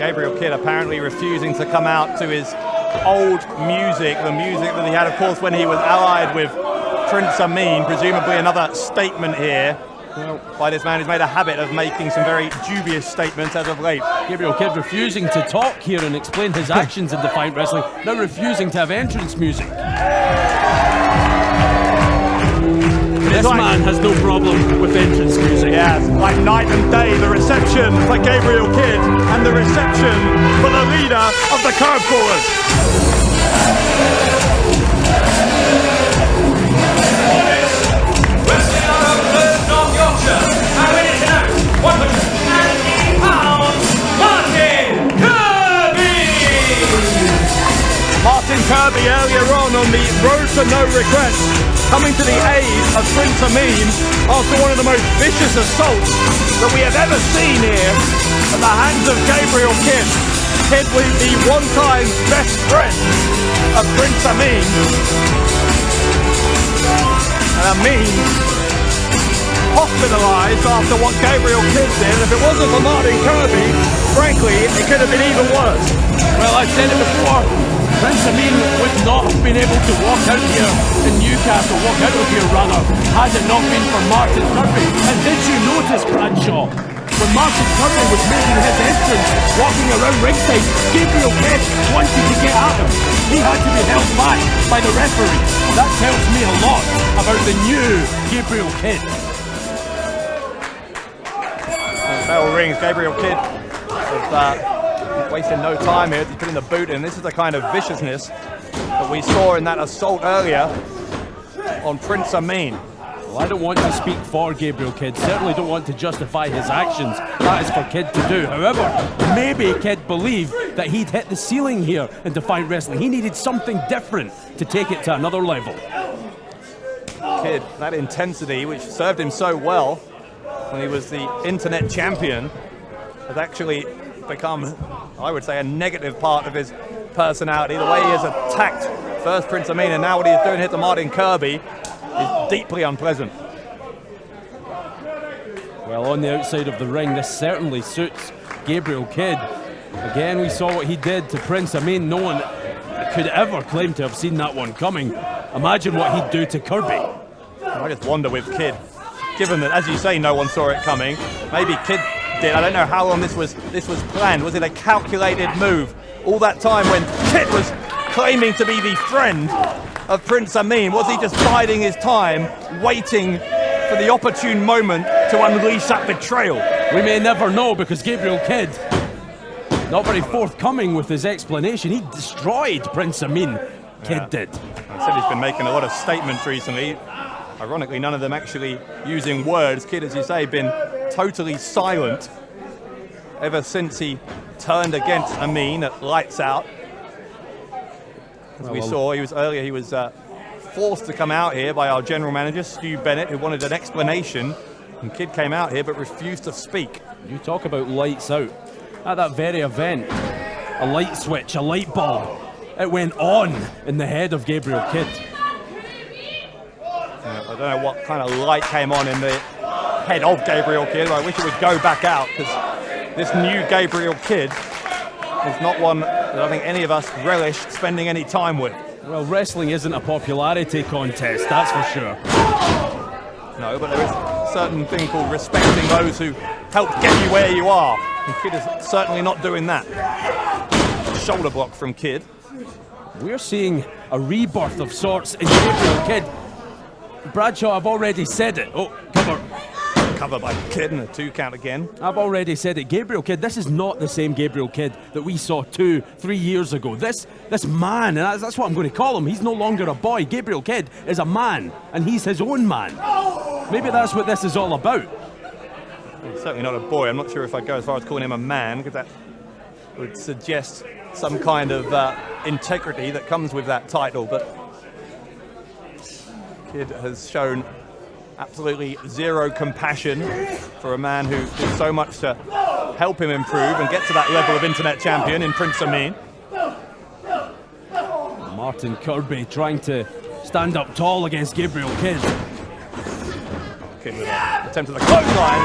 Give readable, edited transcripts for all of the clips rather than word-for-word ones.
Gabriel Kidd apparently refusing to come out to his old music, the music that he had, of course, when he was allied with Prince Amin. Presumably another statement here by this man who's made a habit of making some very dubious statements as of late. Gabriel Kidd refusing to talk here and explain his actions in Defiant Wrestling, now refusing to have entrance music. This man has no problem with entrance music. Yes, like night and day, the reception for Gabriel Kidd and the reception for the leader of the Curb Crawlers. Wrestling out of North Yorkshire, and winning tonight, 180 pounds, Martin Kirby! Martin Kirby earlier on the road to no regrets, coming to the aid of Prince Amin after one of the most vicious assaults that we have ever seen here at the hands of Gabriel Kidd. Kidd was the one-time best friend of Prince Amin. And Amin hospitalised after what Gabriel Kidd did. If it wasn't for Martin Kirby, frankly, it could have been even worse. Well, I've said it before. Prince Amin would not have been able to walk out here in Newcastle, walk out of here rather, had it not been for Martin Kirby. And did you notice, Bradshaw, when Martin Kirby was making his entrance, walking around ringside, Gabriel Kidd wanted to get at him. He had to be held back by the referee. That tells me a lot about the new Gabriel Kidd. Bell rings. Gabriel Kidd is wasting no time here. He's putting the boot in. This is the kind of viciousness that we saw in that assault earlier on Prince Amin. Well, I don't want to speak for Gabriel Kidd. Certainly don't want to justify his actions. That is for Kidd to do. However, maybe Kidd believed that he'd hit the ceiling here in Defiant Wrestling. He needed something different to take it to another level. Kidd, that intensity which served him so well when he was the internet champion, has actually become, I would say, a negative part of his personality. The way he has attacked first Prince Amin and now what he's doing here to Martin Kirby is deeply unpleasant. Well, on the outside of the ring, this certainly suits Gabriel Kidd. Again, we saw what he did to Prince Amin. No one could ever claim to have seen that one coming. Imagine what he'd do to Kirby. I just wonder with Kidd, given that, as you say, no one saw it coming, maybe Kidd did. I don't know how long this was planned. Was it a calculated move? All that time when Kidd was claiming to be the friend of Prince Amin, was he just biding his time, waiting for the opportune moment to unleash that betrayal? We may never know, because Gabriel Kidd, not very forthcoming with his explanation. He destroyed Prince Amin. Kidd did. I said he's been making a lot of statements recently. Ironically, none of them actually using words. Kidd, as you say, been totally silent ever since he turned against Amin at Lights Out. As we saw, he was forced to come out here by our general manager, Stu Bennett, who wanted an explanation. And Kidd came out here but refused to speak. You talk about lights out. At that very event, a light switch, a light bulb, it went on in the head of Gabriel Kidd. I don't know what kind of light came on in the head of Gabriel Kidd. I wish it would go back out, because this new Gabriel Kidd is not one that I think any of us relish spending any time with. Well, wrestling isn't a popularity contest, that's for sure. No, but there is a certain thing called respecting those who helped get you where you are. And Kidd is certainly not doing that. Shoulder block from Kidd. We're seeing a rebirth of sorts in Gabriel Kidd. Bradshaw, I've already said it. Oh, Cover by Kidd and a 2 count again. I've already said it. Gabriel Kidd, this is not the same Gabriel Kidd that we saw 2-3 years ago. This man, and that's what I'm going to call him, he's no longer a boy. Gabriel Kidd is a man, and he's his own man. Maybe that's what this is all about. He's certainly not a boy. I'm not sure if I'd go as far as calling him a man, because that would suggest some kind of integrity that comes with that title, but Kidd has shown absolutely zero compassion for a man who did so much to help him improve and get to that level of internet champion in Prince Amin. Martin Kirby trying to stand up tall against Gabriel Kidd. Kidd with an attempt at the clothesline.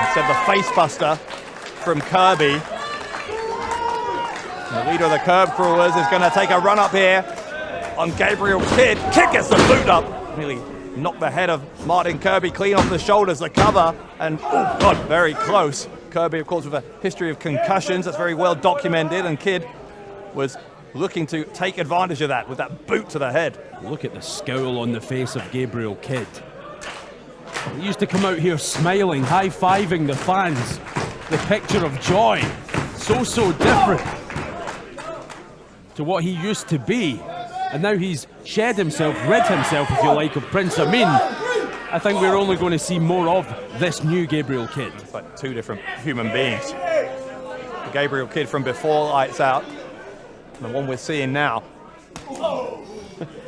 Instead, the face buster from Kirby. The leader of the curb crawlers is going to take a run up here on Gabriel Kidd. Kidd gets the boot up. Really knocked the head of Martin Kirby clean off the shoulders, the cover, and oh God, very close. Kirby, of course, with a history of concussions, that's very well documented, and Kidd was looking to take advantage of that with that boot to the head. Look at the scowl on the face of Gabriel Kidd. He used to come out here smiling, high-fiving the fans. The picture of joy. So different to what he used to be. And now he's shed himself, rid himself, if you like, of Prince Amin. I think we're only going to see more of this new Gabriel Kidd. It's like two different human beings. The Gabriel Kidd from before Lights Out, and the one we're seeing now.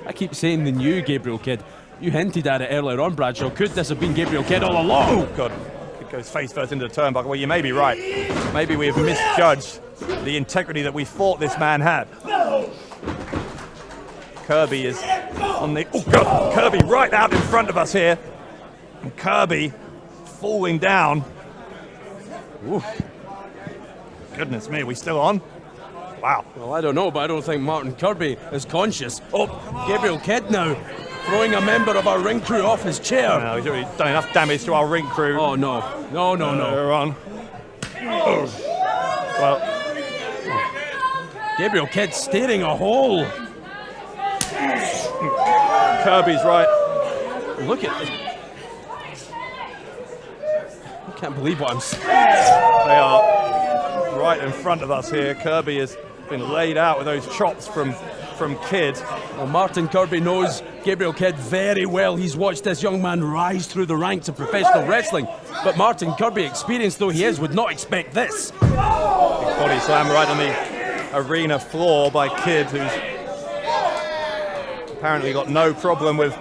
I keep saying the new Gabriel Kidd. You hinted at it earlier on, Bradshaw. Could this have been Gabriel Kidd all along? Oh, God. It goes face first into the turnbuckle. Well, you may be right. Maybe we have misjudged the integrity that we thought this man had. Kirby is on the... Oh, God. Kirby right out in front of us here. And Kirby falling down. Ooh. Goodness me, are we still on? Wow. Well, I don't know, but I don't think Martin Kirby is conscious. Oh, Gabriel Kidd now throwing a member of our ring crew off his chair. No, he's already done enough damage to our ring crew. Oh, no. No. We're on. Oh. Well, Gabriel Kidd steering a hole. Kirby's right. Look at this. I can't believe what I'm saying. They are right in front of us here. Kirby has been laid out with those chops from Kidd. Well, Martin Kirby knows Gabriel Kidd very well. He's watched this young man rise through the ranks of professional wrestling. But Martin Kirby, experienced though he is, would not expect this. Big body slam right on the arena floor by Kidd, who's apparently got no problem with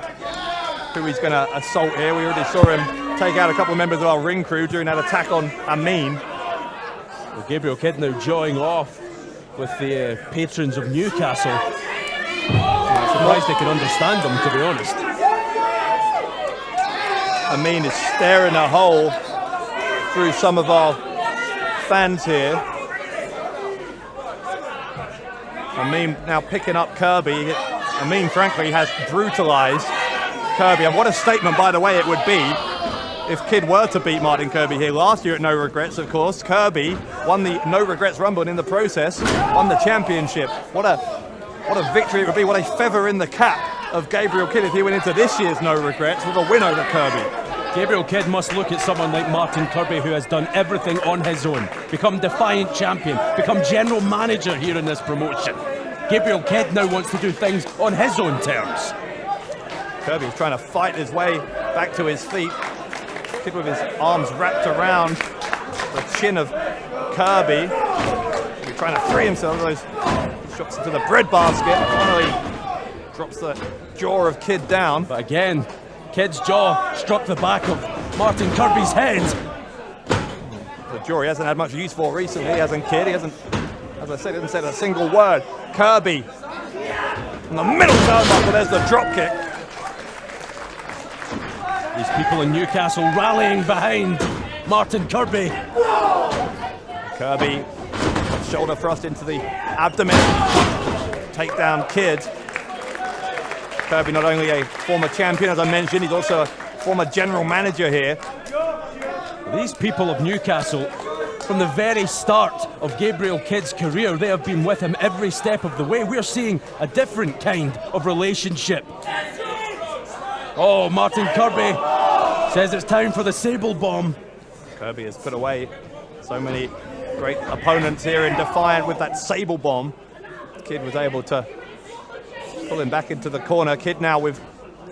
who he's going to assault here. We already saw him take out a couple of members of our ring crew during that attack on Amin. Well, Gabriel Kidd now jawing off with the patrons of Newcastle. I'm surprised they could understand them, to be honest. Amin is staring a hole through some of our fans here. Amin now picking up Kirby. Amin, frankly, has brutalized Kirby. And what a statement, by the way, it would be if Kidd were to beat Martin Kirby here last year at No Regrets, of course. Kirby won the No Regrets Rumble and in the process won the championship. What a victory it would be. What a feather in the cap of Gabriel Kidd if he went into this year's No Regrets with a win over Kirby. Gabriel Kidd must look at someone like Martin Kirby, who has done everything on his own, become Defiant champion, become general manager here in this promotion. Gabriel Kidd now wants to do things on his own terms. Kirby's trying to fight his way back to his feet. Kidd with his arms wrapped around the chin of Kirby. He's trying to free himself of those shots into the bread basket. Finally drops the jaw of Kidd down. But again, Kidd's jaw struck the back of Martin Kirby's head. The jaw he hasn't had much use for recently, hasn't Kidd? He hasn't, as I said, he hasn't said a single word. Kirby in the middle turnbuckle, there's the drop kick. These people in Newcastle rallying behind Martin Kirby. Kirby, shoulder thrust into the abdomen. Take down Kidd. Kirby not only a former champion, as I mentioned, he's also a former general manager here. These people of Newcastle, from the very start of Gabriel Kidd's career, they have been with him every step of the way. We're seeing a different kind of relationship. Oh, Martin Kirby says it's time for the Sable Bomb. Kirby has put away so many great opponents here in Defiant with that Sable Bomb. Kidd was able to pull him back into the corner. Kidd now with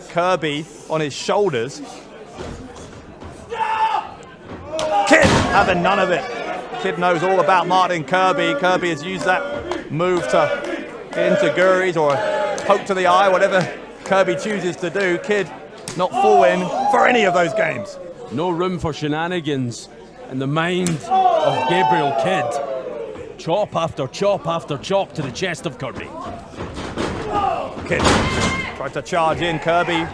Kirby on his shoulders. Kidd having none of it. Kidd knows all about Martin Kirby. Kirby has used that move to get into Guris or poke to the eye, whatever Kirby chooses to do. Kidd not falling for any of those games. No room for shenanigans in the mind of Gabriel Kidd. Chop after chop after chop to the chest of Kirby. Kidd tried to charge in. Kirby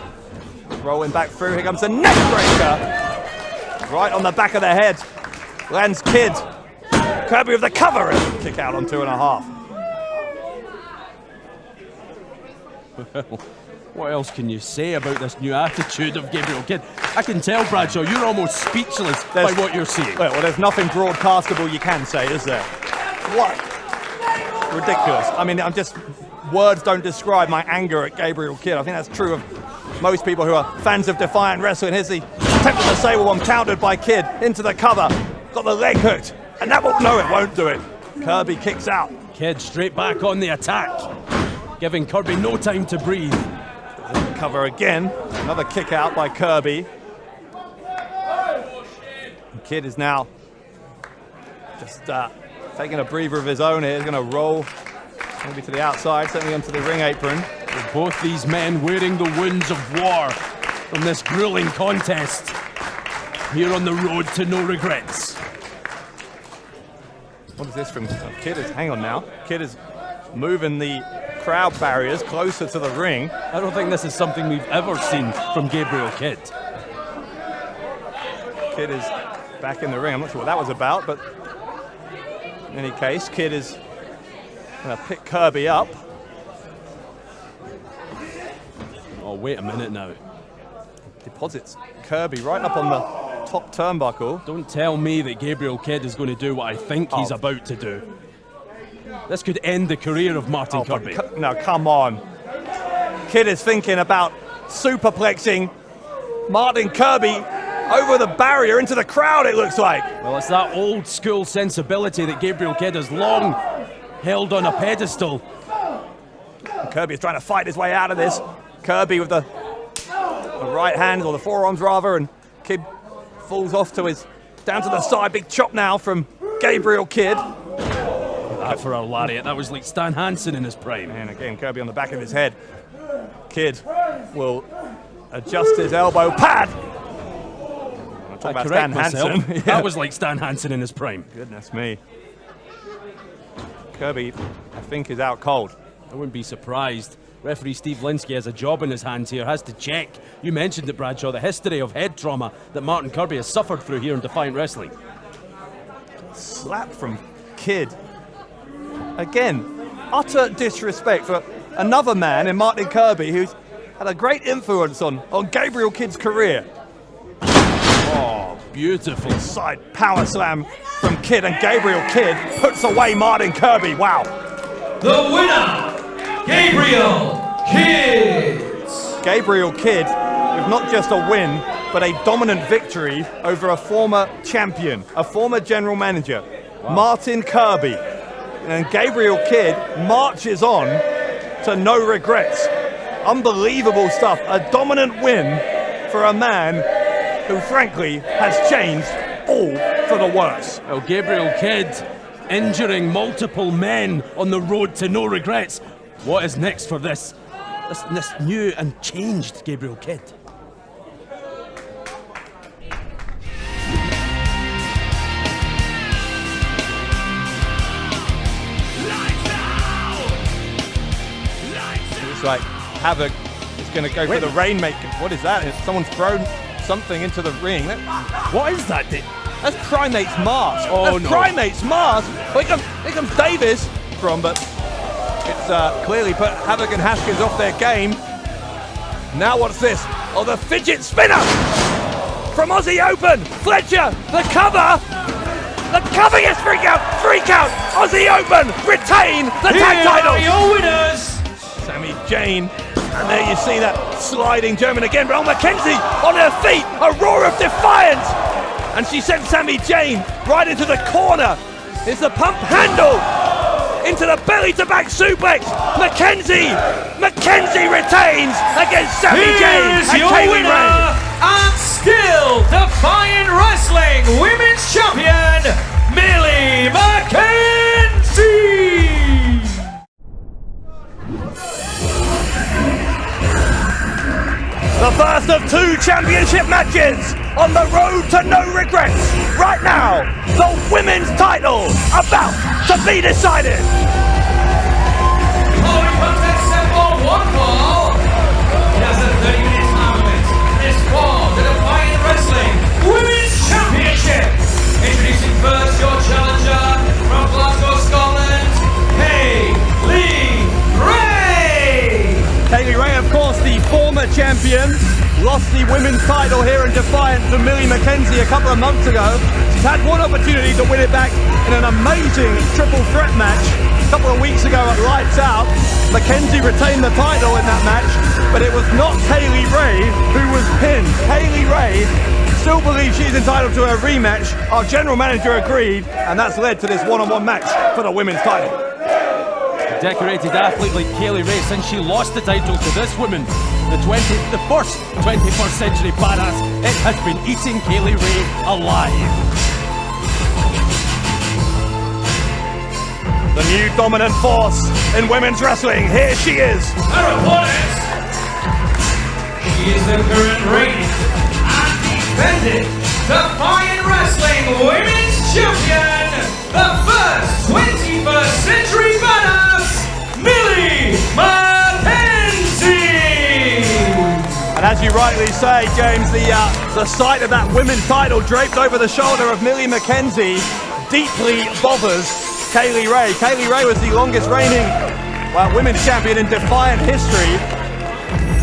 rolling back through. Here comes the neck breaker. Right on the back of the head. Lands Kidd. Kirby with the cover and kick out on 2.5. What else can you say about this new attitude of Gabriel Kidd? I can tell, Bradshaw, you're almost speechless by what you're seeing. Well, there's nothing broadcastable you can say, is there? What? Ridiculous. I mean, words don't describe my anger at Gabriel Kidd. I think that's true of most people who are fans of Defiant wrestling. Here's the attempt at the Sable one, countered by Kidd into the cover. Got the leg hooked, and that won't do it. Kirby kicks out. Kidd straight back on the attack, giving Kirby no time to breathe. Cover again. Another kick out by Kirby. Kidd is now just taking a breather of his own here. He's going to roll maybe to the outside, certainly onto the ring apron. With both these men wearing the wounds of war from this grueling contest here on the road to no regrets. What is this from Kidd? Hang on now. Kidd is moving the crowd barriers closer to the ring. I don't think this is something we've ever seen from Gabriel Kidd. Kidd is back in the ring. I'm not sure what that was about, but in any case, Kidd is going to pick Kirby up. Oh, wait a minute now. Deposits Kirby right up on the top turnbuckle. Don't tell me that Gabriel Kidd is going to do what I think he's about to do. This could end the career of Martin Kirby. No, come on. Kidd is thinking about superplexing Martin Kirby over the barrier into the crowd, it looks like. Well, it's that old school sensibility that Gabriel Kidd has long held on a pedestal. Kirby is trying to fight his way out of this. Kirby with the right hand, or the forearms rather, and Kidd falls off to his, down to the side. Big chop now from Gabriel Kidd. That for a lariat, that was like Stan Hansen in his prime. And again, Kirby on the back of his head. Kidd will adjust his elbow pad. I correct Stan myself. Yeah. That was like Stan Hansen in his prime. Goodness me. Kirby, I think, is out cold. I wouldn't be surprised. Referee Steve Linsky has a job in his hands here, has to check. You mentioned it, Bradshaw, the history of head trauma that Martin Kirby has suffered through here in Defiant Wrestling. Slap from Kidd. Again, utter disrespect for another man in Martin Kirby who's had a great influence on Gabriel Kidd's career. Oh, beautiful. Side power slam from Kidd, and Gabriel Kidd puts away Martin Kirby. Wow. The winner, Gabriel Kidd. Gabriel Kidd with not just a win, but a dominant victory over a former champion, a former general manager, Martin Kirby. And Gabriel Kidd marches on to no regrets. Unbelievable stuff. A dominant win for a man who, frankly, has changed all for the worse. Well, Gabriel Kidd injuring multiple men on the road to no regrets. What is next for this new and changed Gabriel Kidd? It's like Havoc is going to go for the Rainmaker. What is that? Someone's thrown something into the ring. What is that? That's Primate's mask. Oh, That's no. Primate's mask. Here comes Davis from, but it's clearly put Havoc and Haskins off their game. Now what's this? Oh, the fidget spinner from Aussie Open. Fletcher, the cover. The cover gets freak out. Aussie Open retain the tag titles. Here are your winners. Sami Zayn, and there you see that sliding German again, but McKenzie on her feet, a roar of defiance, and she sent Sami Zayn right into the corner. It's the pump handle into the belly to back suplex. McKenzie retains against Sami Zayn Here's and your Kaylee winner, Ray. and still Defiant Wrestling Women's Champion, Millie McKenzie. The first of 2 championship matches on the road to no regrets. Right now, the women's title about to be decided. Following contest set for one fall. He has a 30-minute time limit. This for the Defiant Wrestling Women's Championship. Introducing first your challenger from Glasgow, Scotland, Kaylee Ray. Kaylee women's title here in Defiant to Millie McKenzie a couple of months ago. She's had one opportunity to win it back in an amazing triple threat match a couple of weeks ago at Lights Out. McKenzie retained the title in that match, but it was not Kaylee Ray who was pinned. Kaylee Ray still believes she's entitled to a rematch. Our general manager agreed, and that's led to this one-on-one match for the women's title. A decorated athlete like Kaylee Ray, since she lost the title to this woman, the first 21st century badass, it has been eating Kaylee Ray alive. The new dominant force in women's wrestling, here she is. Her opponent, she is the current reigning and defending Defiant Wrestling Women's Champion, the first 21st century badass, Millie McKenzie. And as you rightly say, James, the sight of that women's title draped over the shoulder of Millie McKenzie deeply bothers Kaylee Ray. Kaylee Ray was the longest reigning women's champion in Defiant history.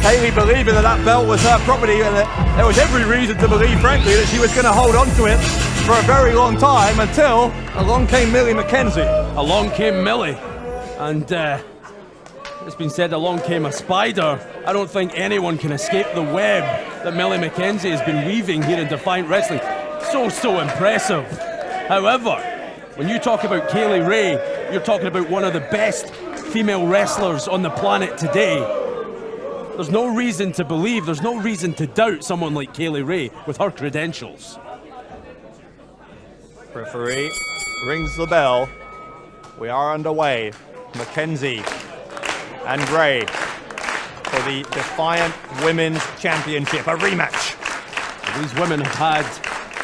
Kaylee believing that belt was her property, and that there was every reason to believe, frankly, that she was going to hold on to it for a very long time until along came Millie McKenzie. Along came Millie, and it's been said along came a spider. I don't think anyone can escape the web that Millie McKenzie has been weaving here in Defiant Wrestling. So impressive. However, when you talk about Kaylee Ray, you're talking about one of the best female wrestlers on the planet today. There's no reason to believe, there's no reason to doubt someone like Kaylee Ray with her credentials. Referee rings the bell. We are underway. McKenzie and Ray for the Defiant Women's Championship, a rematch. These women have had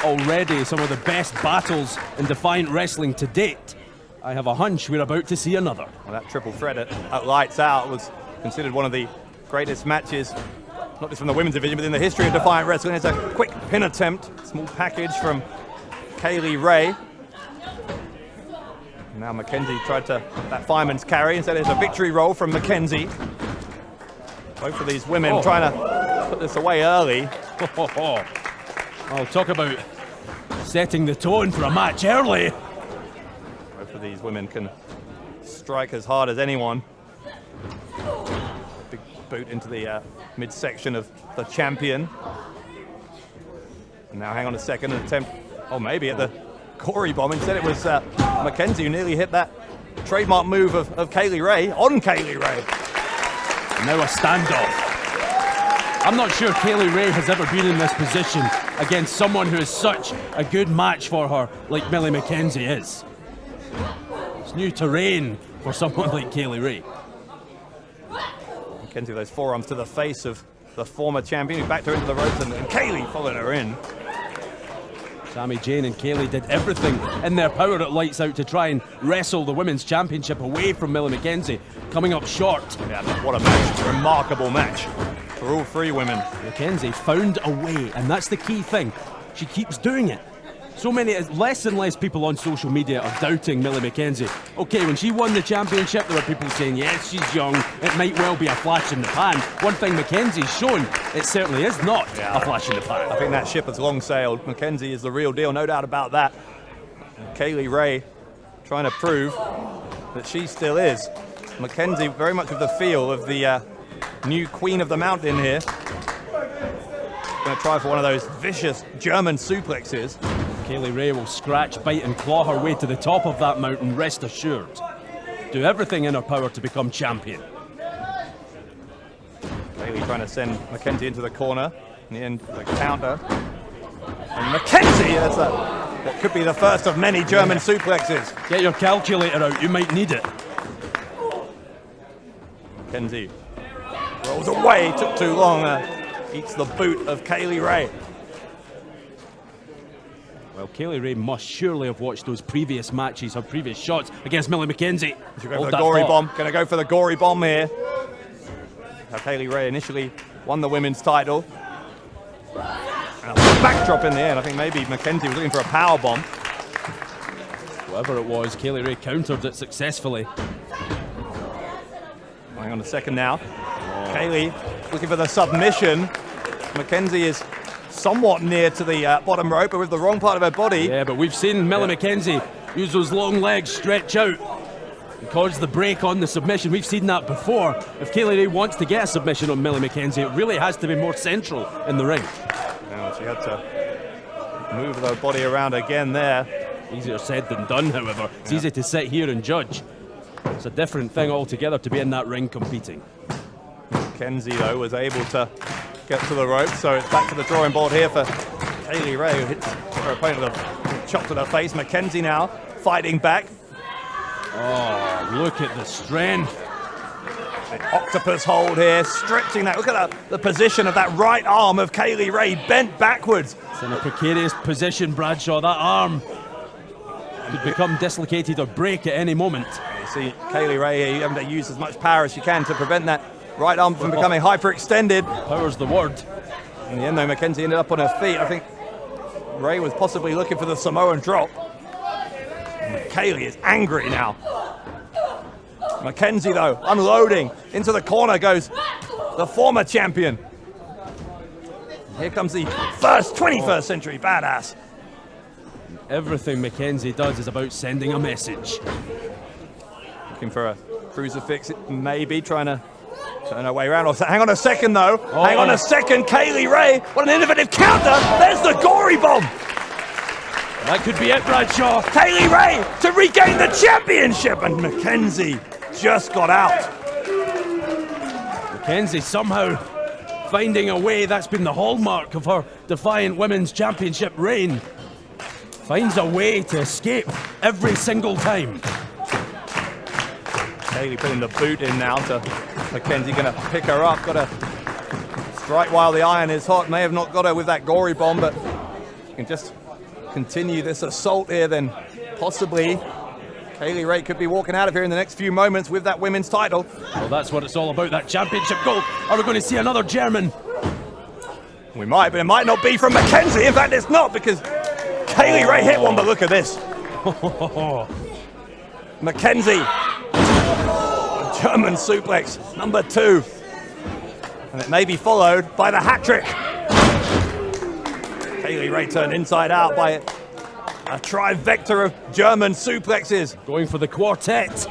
already some of the best battles in Defiant Wrestling to date. I have a hunch we're about to see another. Well, that triple threat at Lights Out was considered one of the greatest matches, not just from the women's division, but in the history of Defiant Wrestling. It's a quick pin attempt, small package from Kaylee Ray. Now McKenzie tried that fireman's carry. Instead it's a victory roll from McKenzie. Both of these women trying to put this away early. I'll talk about setting the tone for a match early. Both of these women can strike as hard as anyone. Big boot into the midsection of the champion. And now hang on a second, an attempt, maybe at the Gory Bomb. Instead it was McKenzie who nearly hit that trademark move of Kaylee Ray on Kaylee Ray. And now a standoff. I'm not sure Kaylee Ray has ever been in this position against someone who is such a good match for her like Millie McKenzie is. It's new terrain for someone like Kaylee Ray. McKenzie with those forearms to the face of the former champion, who backed her into the ropes, and Kaylee followed her in. Sami Zayn and Kaylee did everything in their power at Lights Out to try and wrestle the Women's Championship away from Millie McKenzie, coming up short. Yeah, what a match, remarkable match for all three women. McKenzie found a way, and that's the key thing. She keeps doing it. So many, less and less people on social media are doubting Millie McKenzie. Okay, when she won the championship, there were people saying, yes, she's young, it might well be a flash in the pan. One thing McKenzie's shown, it certainly is not a flash in the pan. I think that ship has long sailed. McKenzie is the real deal, no doubt about that. And Kaylee Ray trying to prove that she still is. McKenzie very much with the feel of the new queen of the mountain here. Going to try for one of those vicious German suplexes. Kaylee Ray will scratch, bite and claw her way to the top of that mountain, rest assured. Do everything in her power to become champion. Kaylee trying to send McKenzie into the corner. In the end, the counter. And McKenzie, that's what could be the first of many German suplexes. Get your calculator out, you might need it. McKenzie rolls away, took too long. Eats the boot of Kaylee Ray. Well, Kaylee Ray must surely have watched those previous matches, her previous shots against Millie McKenzie. She'll go for the Gory Bomb. Going to go for the Gory Bomb here. Now Kaylee Ray initially won the women's title. And a backdrop in the end. I think maybe McKenzie was looking for a power bomb. Whatever it was, Kaylee Ray countered it successfully. Hang on a second now. Kaylee looking for the submission. McKenzie is somewhat near to the bottom rope, but with the wrong part of her body. Yeah, but we've seen Millie McKenzie use those long legs, stretch out, and cause the break on the submission. We've seen that before. If Kaylee Ray wants to get a submission on Millie McKenzie, it really has to be more central in the ring. Now she had to move her body around again there. Easier said than done, however. It's easy to sit here and judge. It's a different thing altogether to be in that ring competing. McKenzie, though, was able to get to the rope, so it's back to the drawing board here for Kaylee Ray, who hits her opponent with a chop to the face. McKenzie now fighting back. Oh, look at the strength. An octopus hold here, stretching that. Look at the position of that right arm of Kaylee Ray bent backwards. It's in a precarious position, Bradshaw. That arm could become dislocated or break at any moment. You see Kaylee Ray here, you having to use as much power as you can to prevent that right arm from becoming hyperextended. Power's the word. In the end, though, McKenzie ended up on her feet. I think Ray was possibly looking for the Samoan drop. Kaylee is angry now. McKenzie, though, unloading. Into the corner goes the former champion. Here comes the first 21st century badass. Everything McKenzie does is about sending a message. Looking for a crucifix, maybe trying to turn her way around. Hang on a second, though. Hang on a second, Kaylee Ray. What an innovative counter. There's the gory bomb. That could be it, Bradshaw. Kaylee Ray to regain the championship, and McKenzie just got out. McKenzie somehow finding a way. That's been the hallmark of her Defiant Women's Championship reign. Finds a way to escape every single time. Kaylee putting the boot in now to McKenzie, going to pick her up. Got to strike while the iron is hot. May have not got her with that gory bomb, but you can just continue this assault here, then possibly Kaylee Ray could be walking out of here in the next few moments with that women's title. Well, that's what it's all about, that championship gold. Are we going to see another German? We might, but it might not be from McKenzie. In fact, it's not, because Kaylee Ray hit one, but look at this. McKenzie, German suplex, number 2. And it may be followed by the hat trick. Kaylee Ray turned inside out by a trifecta of German suplexes. Going for the quartet.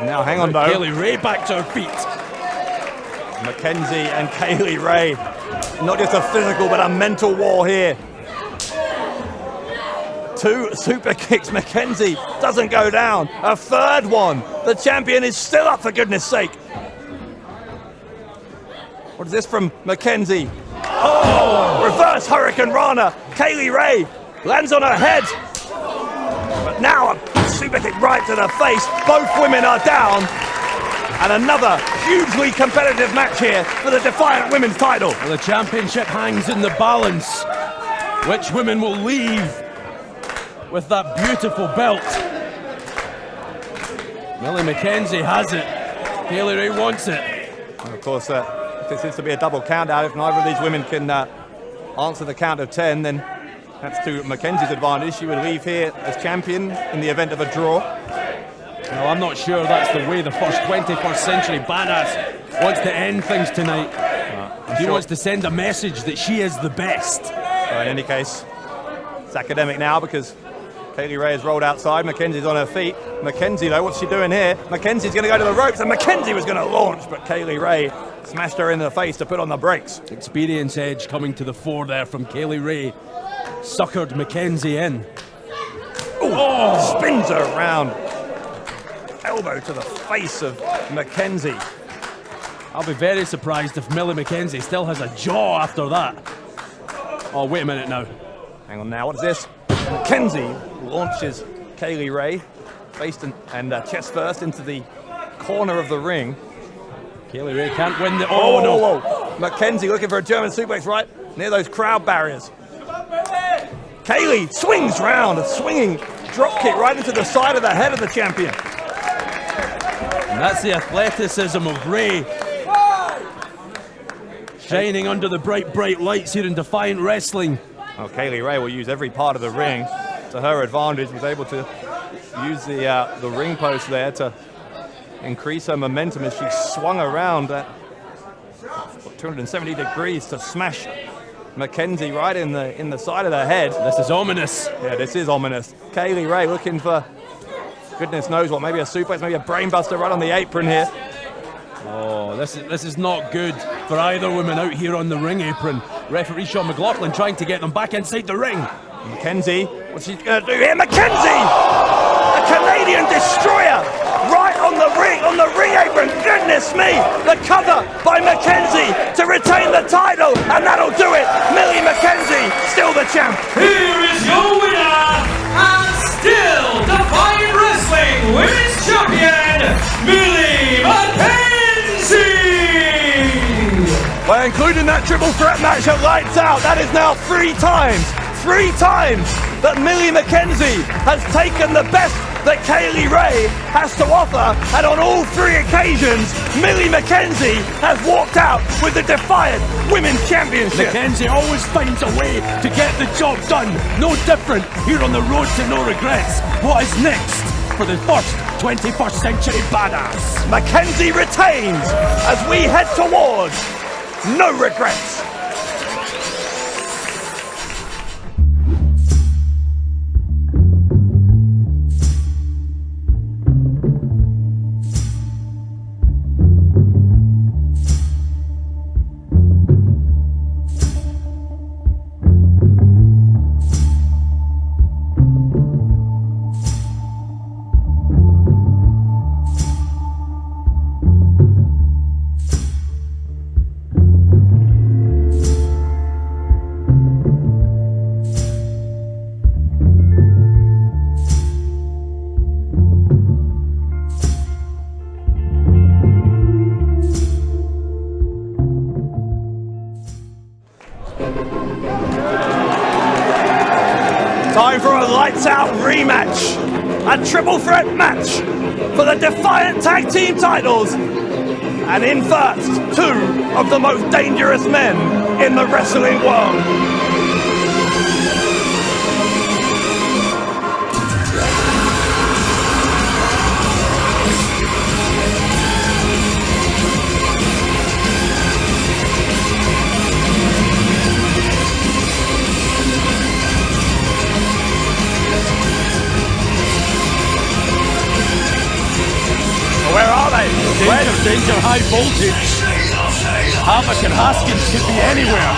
Now, hang on, though. Kaylee Ray back to her feet. McKenzie and Kaylee Ray. Not just a physical, but a mental war here. 2 super kicks. McKenzie doesn't go down. A third one. The champion is still up, for goodness sake. What is this from McKenzie? Oh! Reverse Hurricane Rana. Kaylee Ray lands on her head. But now a super kick right to the face. Both women are down. And another hugely competitive match here for the Defiant Women's title. Well, the championship hangs in the balance. Which women will leave with that beautiful belt? Millie McKenzie has it. Kaylee Ray wants it. And of course, if this is to be a double count out, if neither of these women can answer the count of 10, then that's to McKenzie's advantage. She would leave here as champion in the event of a draw. No, I'm not sure that's the way the first 21st century badass wants to end things tonight. He wants to send a message that she is the best. In any case, it's academic now, because Kaylee Ray has rolled outside. McKenzie's on her feet. McKenzie, though, what's she doing here? McKenzie's going to go to the ropes, and McKenzie was going to launch, but Kaylee Ray smashed her in the face to put on the brakes. Experience edge coming to the fore there from Kaylee Ray. Suckered McKenzie in. Oh! Spins her around. Elbow to the face of McKenzie. I'll be very surprised if Millie McKenzie still has a jaw after that. Oh, wait a minute now. Hang on now, what is this? McKenzie launches Kaylee Ray face and chest first into the corner of the ring. Kaylee Ray can't win the... Oh, no. McKenzie looking for a German suplex right near those crowd barriers. Kaylee swings round, a swinging drop kick right into the side of the head of the champion. And that's the athleticism of Ray. Shining under the bright, bright lights here in Defiant Wrestling. Well, Kaylee Ray will use every part of the ring to her advantage. Was able to use the ring post there to increase her momentum as she swung around. 270 degrees to smash McKenzie right in the side of the head. This is ominous. Yeah, this is ominous. Kaylee Ray looking for goodness knows what, maybe a suplex, maybe a brainbuster right on the apron here. Oh, this is not good for either woman out here on the ring apron. Referee Sean McLaughlin trying to get them back inside the ring. McKenzie, what's she going to do here? McKenzie! A Canadian destroyer! Right on the ring apron! Goodness me! The cover by McKenzie to retain the title, and that'll do it! Millie McKenzie, still the champ! Here is your winner, and still Defiant Wrestling Women's Champion, Millie McKenzie! By including that triple threat match at Lights Out, that is now three times that Millie McKenzie has taken the best that Kaylee Ray has to offer, and on all three occasions, Millie McKenzie has walked out with the Defiant Women's Championship. McKenzie always finds a way to get the job done. No different here on the road to no regrets. What is next for the first 21st century badass? McKenzie retains as we head towards no regrets. Time for a Lights Out rematch. A triple threat match for the Defiant Tag Team titles. And in first, two of the most dangerous men in the wrestling world. Where are they? Danger, high voltage. Havoc and Haskins could be anywhere.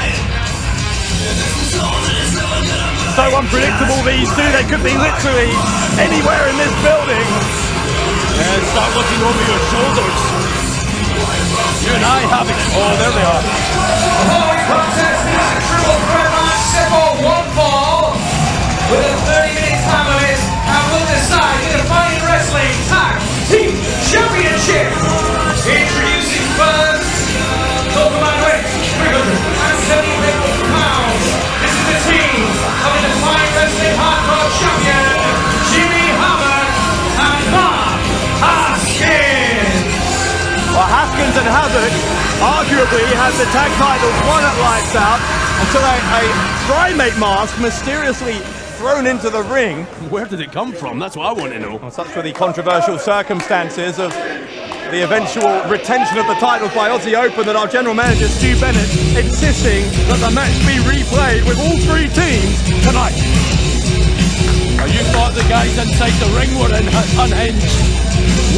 So unpredictable, these two. They could be literally anywhere in this building. And start looking over your shoulders. You and I, Havoc. Oh, there they are. The following contest is a triple threat match set for one fall with a 30-minute time limit, and will decide the Defiant Wrestling Tag Team Championship. Introducing first, Coffey weight 370 pounds. This is the team of the Defiant Wrestling Hardcore Champion, Havoc and Haskins. Well, Haskins and Havoc arguably had the tag titles won at Lights Out until a primate mask mysteriously thrown into the ring. Where did it come from? That's what I want to know. Well, such were the controversial circumstances of the eventual retention of the titles by Aussie Open that our general manager Stu Bennett insisting that the match be replayed with all three teams tonight. Now, you thought the guys inside the ring were unhinged.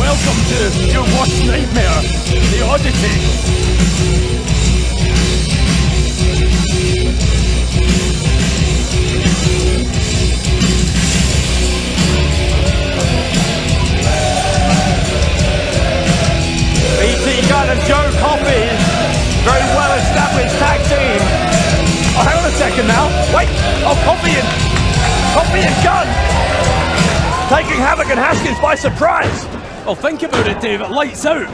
Welcome to your worst nightmare, the Oddity. BT Gunn and Joe Coffey, very well established tag team. Oh, hang on a second now. Wait. Oh, Coffey and Gunn taking Havoc and Haskins by surprise. Well, think about it, Dave. It Lights Out.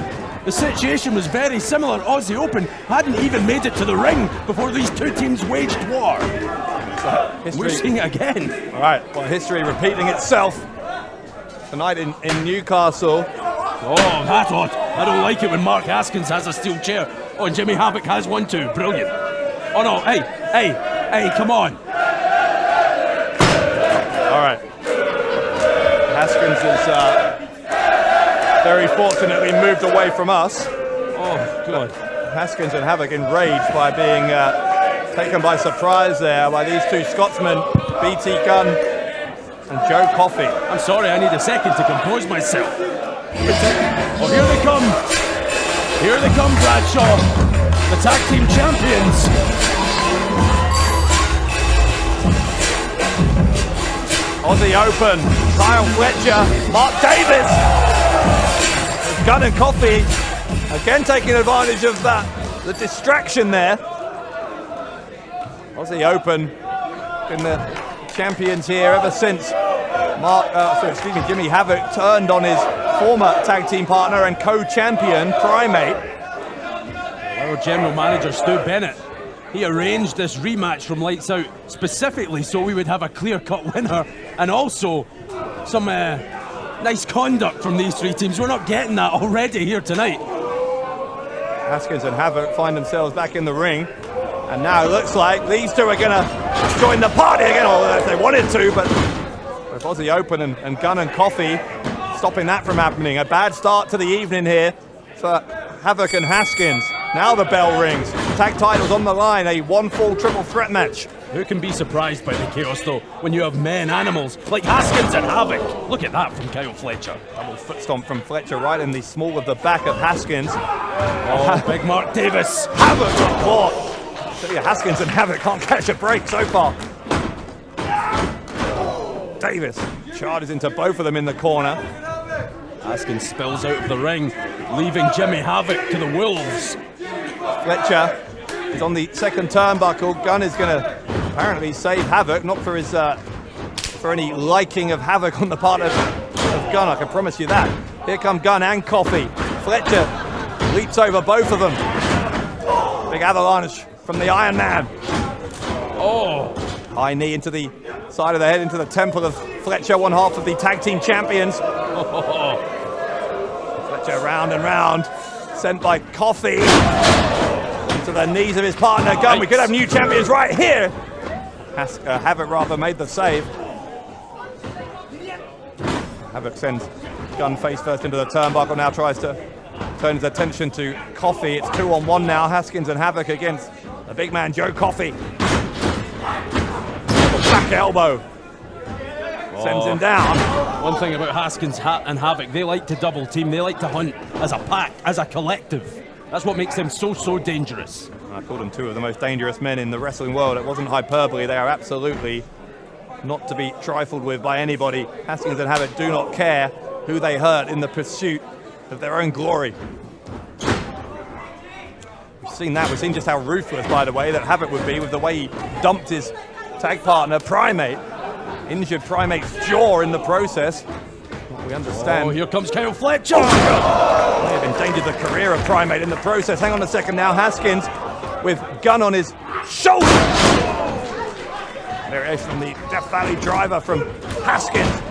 The situation was very similar. Aussie Open hadn't even made it to the ring before these two teams waged war. We're seeing it again. All right. Well, history repeating itself tonight in Newcastle. Oh, that odd. I don't like it when Mark Haskins has a steel chair. Oh, and Jimmy Havoc has one too. Brilliant. Oh no, hey, come on. All right. Haskins has very fortunately moved away from us. Oh, God. Haskins and Havoc enraged by being taken by surprise there by these two Scotsmen, BT Gunn and Joe Coffey. I'm sorry, I need a second to compose myself. Oh, here they come. Here they come, Bradshaw. The tag team champions. Aussie Open, Kyle Fletcher, Mark Davis. Gunn and Coffey again taking advantage of the distraction there. Aussie Open been the champions here ever since Jimmy Havoc turned on his former tag team partner and co-champion Primate. Our general manager Stu Bennett, he arranged this rematch from Lights Out specifically so we would have a clear-cut winner and also some nice conduct from these three teams. We're not getting that already here tonight. Haskins and Havoc find themselves back in the ring, and now it looks like these two are going to join the party again, although if they wanted to, but with Aussie Open and Gunn and Coffey stopping that from happening. A bad start to the evening here for Havoc and Haskins. Now the bell rings. Tag titles on the line, a one-fall triple threat match. Who can be surprised by the chaos though when you have men animals like Haskins and Havoc? Look at that from Kyle Fletcher. Double foot stomp from Fletcher right in the small of the back of Haskins. Oh, big Mark Davis. Havoc got caught. I tell you, Haskins and Havoc can't catch a break so far. Davis charges into both of them in the corner. Haskins spills out of the ring, leaving Jimmy Havoc to the wolves. Fletcher is on the second turnbuckle. Gunn is going to apparently save Havoc, not for his for any liking of Havoc on the part of Gunn, I can promise you that. Here come Gunn and Coffey. Fletcher leaps over both of them. Big avalanche from the Iron Man. Oh! High knee into the side of the head, into the temple of Fletcher, one half of the tag team champions. Fletcher round and round, sent by Coffey to the knees of his partner Gunn. We could have new champions right here. Havoc rather made the save. Havoc sends Gunn face first into the turnbuckle, now tries to turn his attention to Coffey. It's 2-on-1 now, Haskins and Havoc against the big man Joe Coffey. Back elbow. Sends him down. One thing about Haskins and Havoc, they like to double team, they like to hunt as a pack, as a collective. That's what makes them so dangerous. I called them two of the most dangerous men in the wrestling world. It wasn't hyperbole. They are absolutely not to be trifled with by anybody. Haskins and Havoc do not care who they hurt in the pursuit of their own glory. We've seen that. We've seen just how ruthless, by the way, that Havoc would be with the way he dumped his tag partner, Primate. Injured Primate's jaw in the process. We understand. Oh, here comes Kyle Fletcher. May have endangered the career of Primate in the process. Hang on a second now. Haskins with Gunn on his shoulder. There it is from the Death Valley driver from Haskins.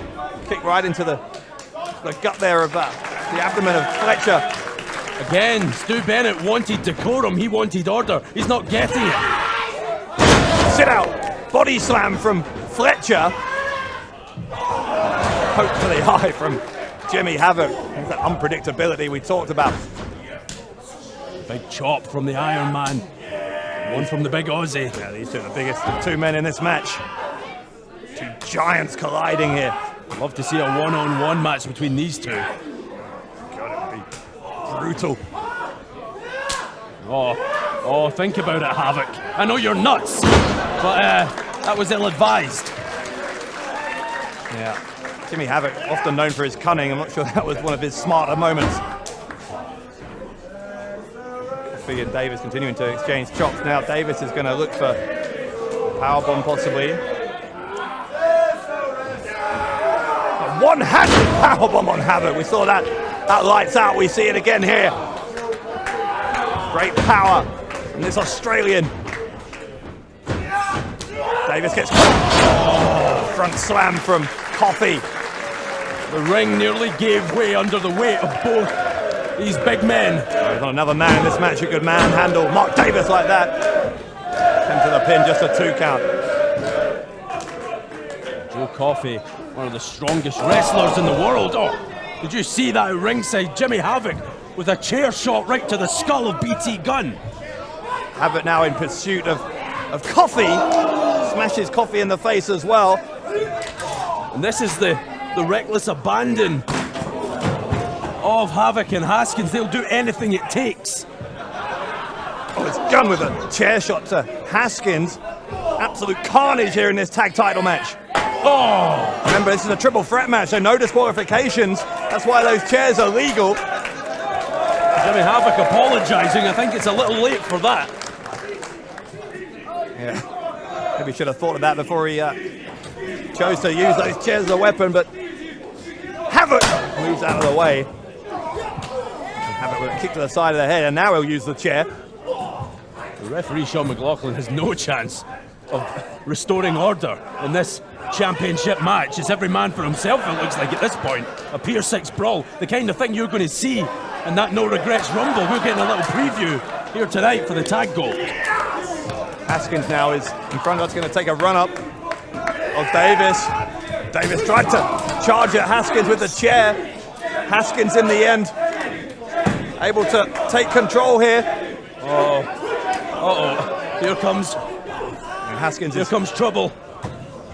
Kick right into the gut there of the abdomen of Fletcher. Again, Stu Bennett wanted decorum. He wanted order. He's not getting it. Sit out. Body slam from Fletcher. Poke to the eye from Jimmy Havoc. That unpredictability we talked about. Big chop from the Iron Man. One from the big Aussie. Yeah, these two are the biggest two men in this match. Two giants colliding here. Love to see a one-on-one match between these two. God, it would be brutal. Oh, think about it, Havoc. I know you're nuts, but that was ill-advised. Yeah. Jimmy Havoc, often known for his cunning. I'm not sure that was one of his smarter moments. Coffey and Davis continuing to exchange chops. Now Davis is going to look for powerbomb possibly. A one-handed powerbomb on Havoc. We saw that lights out. We see it again here. Great power from this Australian. Davis gets front slam from Coffey. The ring nearly gave way under the weight of both these big men. There's not another man in this match who could manhandle Mark Davis like that. Came to the pin, just a 2 count. Joe Coffey, one of the strongest wrestlers in the world. Oh, did you see that ringside? Jimmy Havoc with a chair shot right to the skull of BT Gunn. Havoc now in pursuit of Coffey. Smashes Coffey in the face as well. And this is the reckless abandon of Havoc and Haskins. They'll do anything it takes. Oh, it's Gunn with a chair shot to Haskins. Absolute carnage here in this tag title match. Oh! Remember, this is a triple threat match, so no disqualifications. That's why those chairs are legal. Jimmy Havoc apologising. I think it's a little late for that. Yeah, maybe should have thought of that before he chose to use those chairs as a weapon, but Havoc moves out of the way. And Havoc with a kick to the side of the head, and now he'll use the chair. The referee, Sean McLaughlin, has no chance of restoring order in this championship match. It's every man for himself, it looks like, at this point. A Pier 6 brawl, the kind of thing you're going to see in that No Regrets Rumble. We're getting a little preview here tonight for the tag goal. Haskins now is in front of us, going to take a run-up of Davis. Davis tried to charge at Haskins with the chair. Haskins in the end able to take control here. Oh, here comes trouble.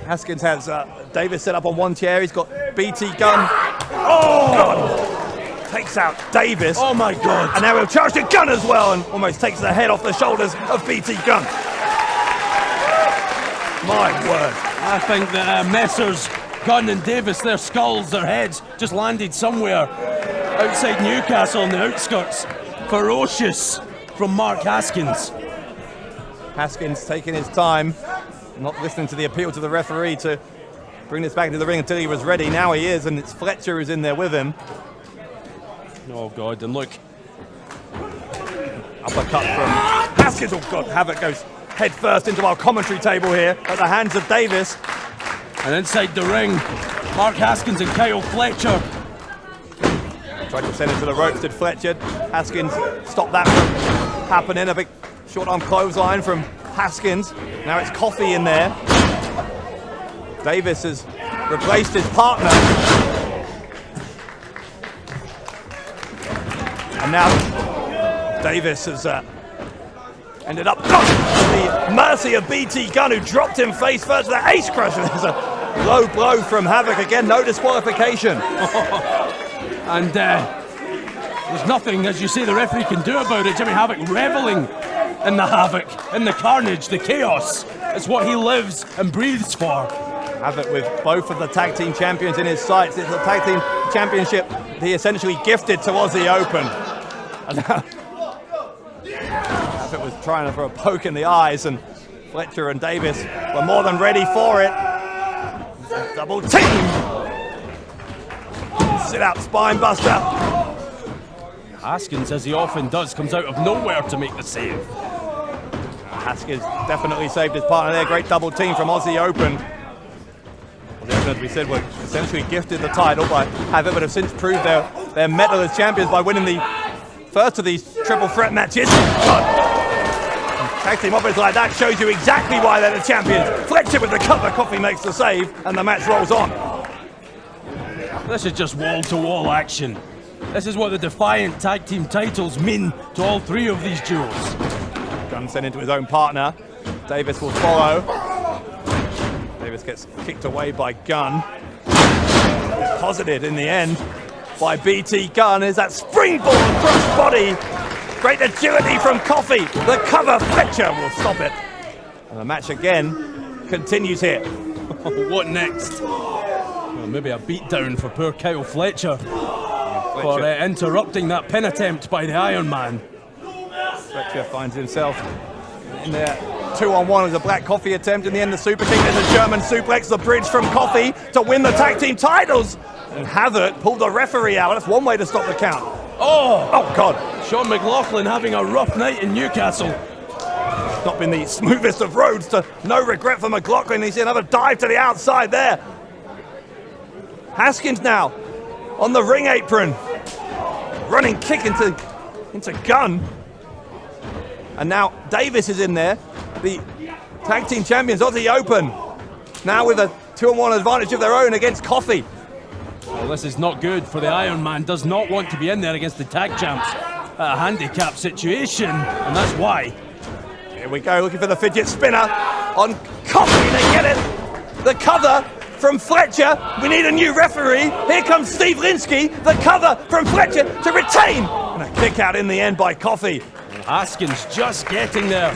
Haskins has Davis set up on one chair. He's got BT Gunn. Oh! God. Takes out Davis. Oh my God. And now he'll charge the Gunn as well and almost takes the head off the shoulders of BT Gunn. My word. I think that Messrs Gunn and Davis, their skulls, their heads, just landed somewhere outside Newcastle on the outskirts. Ferocious from Mark Haskins. Haskins taking his time, not listening to the appeal to the referee to bring this back into the ring until he was ready. Now he is, and it's Fletcher who's in there with him. Oh God, and look. Uppercut from Haskins. Oh God, Havoc goes head first into our commentary table here at the hands of Davis. And inside the ring, Mark Haskins and Kyle Fletcher. Tried to send it to the ropes, did Fletcher. Haskins stopped that from happening. A big short arm clothesline from Haskins. Now it's Coffey in there. Davis has replaced his partner. And now Davis has ended up the mercy of BT Gunn, who dropped him face first with the ace crusher. There's a low blow from Havoc. Again, no disqualification. And there's nothing, as you say, the referee can do about it. Jimmy Havoc reveling in the havoc, in the carnage, the chaos. It's what he lives and breathes for. Havoc with both of the tag team champions in his sights. It's a tag team championship he essentially gifted to Aussie Open. And now Havoc was trying for a poke in the eyes, and Fletcher and Davis were more than ready for it. Double team! Sit out spine buster. Haskins, as he often does, comes out of nowhere to make the save. Haskins definitely saved his partner there. Great double team from Aussie Open. As we said, were essentially gifted the title by Havoc, but have since proved their mettle as champions by winning the first of these triple threat matches. Tag team offense like that shows you exactly why they're the champions. Fletcher with the cover, Coffey makes the save, and the match rolls on. This is just wall-to-wall action. This is what the Defiant tag team titles mean to all three of these duels. Gunn sent into his own partner. Davis will follow. Davis gets kicked away by Gunn. Deposited in the end by BT Gunn. Is that springboard cross body. Great agility from Coffey. The cover, Fletcher will stop it. And the match again continues here. What next? Well, maybe a beatdown for poor Kyle Fletcher. For interrupting that pin attempt by the Iron Man. Fletcher finds himself in there 2-on-1 with a Black Coffee attempt. In the end, the super kick and the German suplex, the bridge from Coffey to win the tag team titles. And Havoc pulled the referee out. That's one way to stop the count. Oh God. Sean McLaughlin having a rough night in Newcastle. Not been the smoothest of roads to no regret for McLaughlin. He's another dive to the outside there. Haskins now on the ring apron. Running kick into Gunn. And now Davis is in there. The tag team champions Aussie Open. Now with a 2-on-1 advantage of their own against Coffey. Well, this is not good for the Iron Man. Does not want to be in there against the tag champs. A handicap situation, and that's why. Here we go, looking for the fidget spinner on Coffey. They get it. The cover from Fletcher. We need a new referee. Here comes Steve Linsky. The cover from Fletcher to retain. And a kick out in the end by Coffey. Haskins just getting there.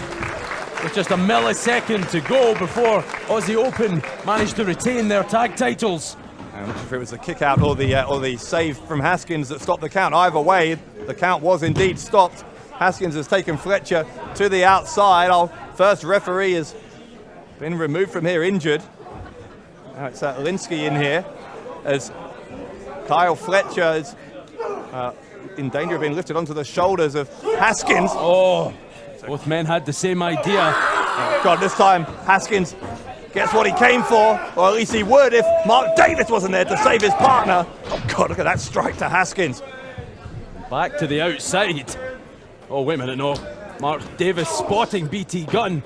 With just a millisecond to go before Aussie Open managed to retain their tag titles. I'm not sure if it was the kick out or the save from Haskins that stopped the count. Either way, the count was indeed stopped. Haskins has taken Fletcher to the outside. Our first referee has been removed from here, injured. Now it's Linsky in here as Kyle Fletcher is in danger of being lifted onto the shoulders of Haskins. Oh, both men had the same idea. Oh God, this time Haskins gets what he came for, or at least he would if Mark Davis wasn't there to save his partner. Oh God, look at that strike to Haskins. Back to the outside. Oh, wait a minute, no. Mark Davis spotting BT Gunn.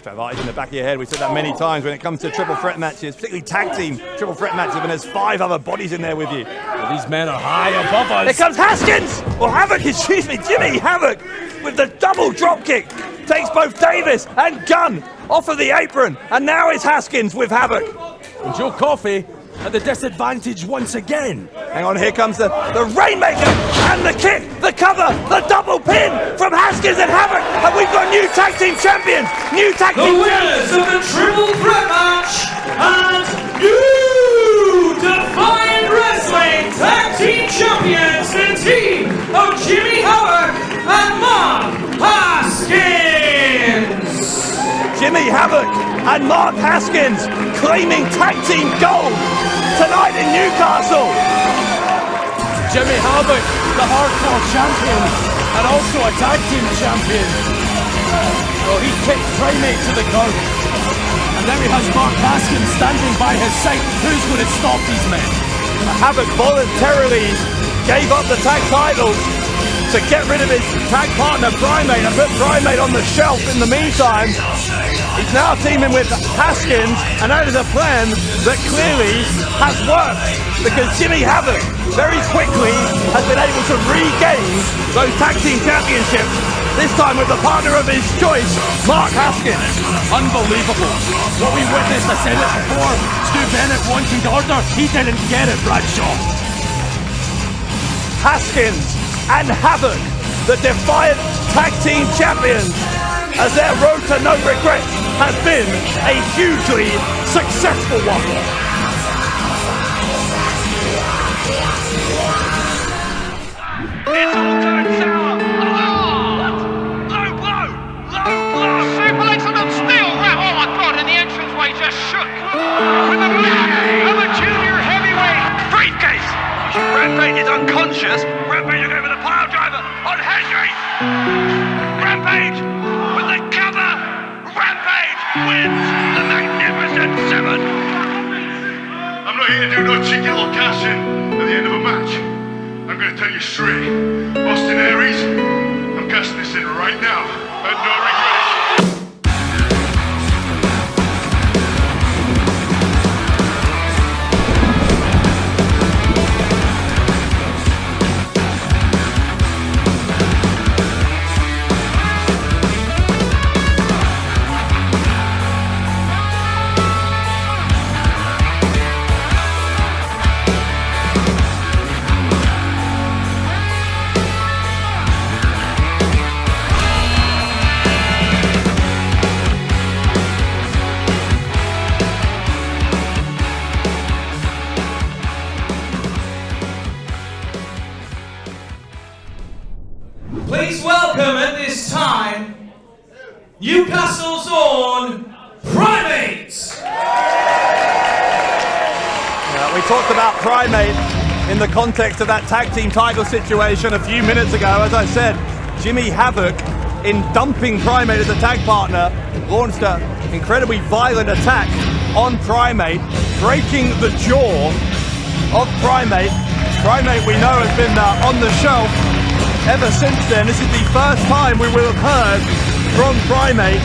That lies in the back of your head. We've said that many times when it comes to triple threat matches, particularly tag team triple threat matches, when there's 5 other bodies in there with you. Well, these men are high above us. Here comes Haskins! Or Havoc, excuse me, Jimmy Havoc with the double drop kick. Takes both Davis and Gunn off of the apron. And now it's Haskins with Havoc. And Joe Coffey at the disadvantage once again. Hang on, here comes the Rainmaker and the kick, the cover, the double pin from Haskins and Havoc. And we've got new tag team champions. New tag team winners of the triple threat match and new Defiant Wrestling Tag Team Champions, the team of Jimmy Havoc and Mark Haskins. Jimmy Havoc and Mark Haskins claiming tag team gold tonight in Newcastle. Jimmy Havoc, the hardcore champion, and also a tag team champion. So he kicked Primate to the curb. And now he has Mark Haskins standing by his side. Who's going to stop these men? Havoc voluntarily gave up the tag titles to get rid of his tag partner Primate and put Primate on the shelf in the meantime. He's now teaming with Haskins, and that is a plan that clearly has worked because Jimmy Havoc very quickly has been able to regain those tag team championships, this time with the partner of his choice, Mark Haskins. Unbelievable. What we witnessed, I said it before, Stu Bennett wanted order, he didn't get it, Bradshaw. Haskins and Havoc, the Defiant Tag Team Champions, as their road to no regrets has been a hugely successful one. It's all turned sour. Low blow. Suplex on them still. Oh my God, and the entranceway just shook. With the back of a junior heavyweight briefcase. Rampage is unconscious. Rampage will go for the pile driver on Henry. Rampage with the cover. Rampage wins the Magnificent Seven. I'm not here to do no cheeky little cash in at the end of a match. I'm going to tell you straight, Austin Aries, I'm cashing this in right now, and no regrets. Please welcome at this time Newcastle's own Primates. We talked about Primate in the context of that tag team title situation a few minutes ago. As I said, Jimmy Havoc, in dumping Primate as a tag partner, launched an incredibly violent attack on Primate, breaking the jaw of Primate. Primate, we know, has been on the shelf ever since then. This is the first time we will have heard from Primate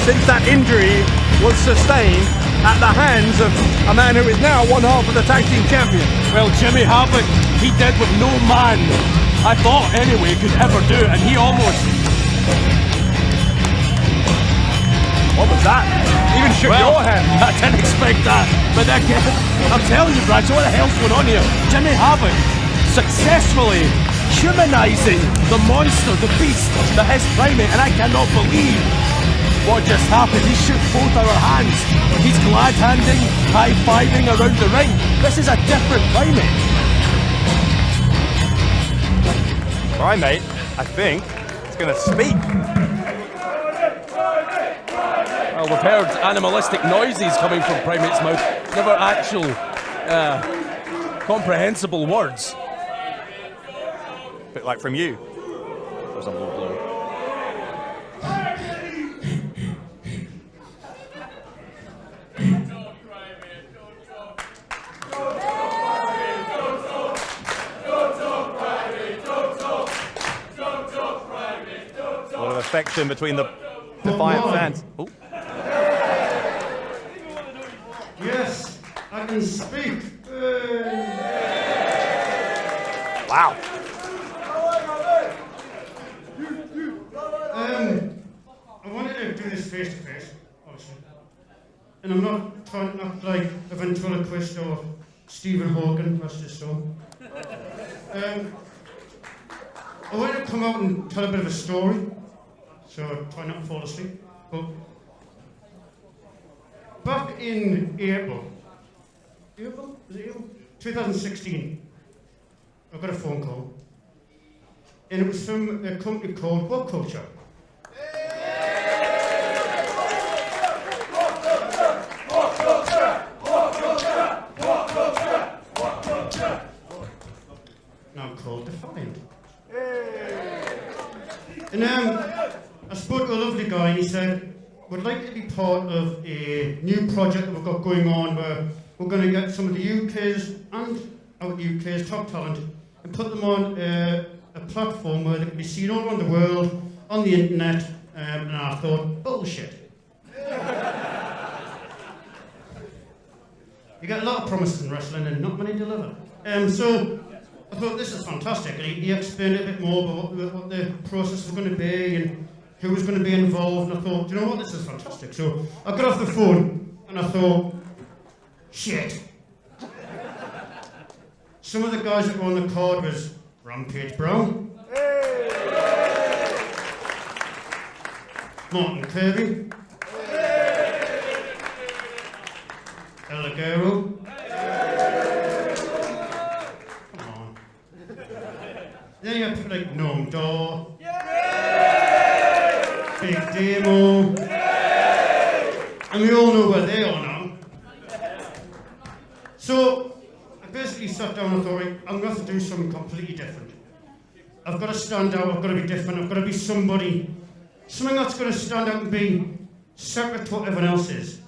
since that injury was sustained. at the hands of a man who is now one half of the tag team champion. Well, Jimmy Havoc, he did what no man, I thought anyway, could ever do, and he almost... What was that? Even shook your hand. I didn't expect that. But again, I'm telling you, Brad, so what the hell's going on here? Jimmy Havoc successfully humanizing the monster, the beast that is Primate, and I cannot believe what just happened. He shook both our hands. He's glad-handing, high-fiving around the ring. This is a different Primate. Primate, I think, is going to speak. Well, we've heard animalistic noises coming from Primate's mouth, never actual comprehensible words. A bit like from you. That was a low blow. A lot of affection between the Defiant fans. Ooh. Yes, I can speak. Wow. I wanted to do this face to face, obviously. And I'm not trying to act like a ventriloquist or Stephen Hawking, rest his soul. I wanted to come out and tell a bit of a story, so try not to fall asleep. But back in April? Was it April? 2016, I got a phone call, and it was from a company called What Culture. Now called Defiant. And I spoke to a lovely guy, and he said, "We'd like to be part of a new project that we've got going on where we're going to get some of the UK's and out of the UK's top talent and put them on a platform where they can be seen all around the world on the internet." And I thought, bullshit. You get a lot of promises in wrestling and not many deliver. So I thought, this is fantastic. And he explained a bit more about what the process was going to be and who was going to be involved. And I thought, you know what, this is fantastic. So I got off the phone and I thought, shit. Some of the guys that were on the card was Rampage Brown, Martin Kirby, Gabriel. Come on. Then you have people like Starr, Big Demo, and we all know where they are now. So I basically sat down and thought, right, I'm going to have to do something completely different. I've got to stand out, I've got to be different, I've got to be something that's going to stand out and be separate to what everyone else is.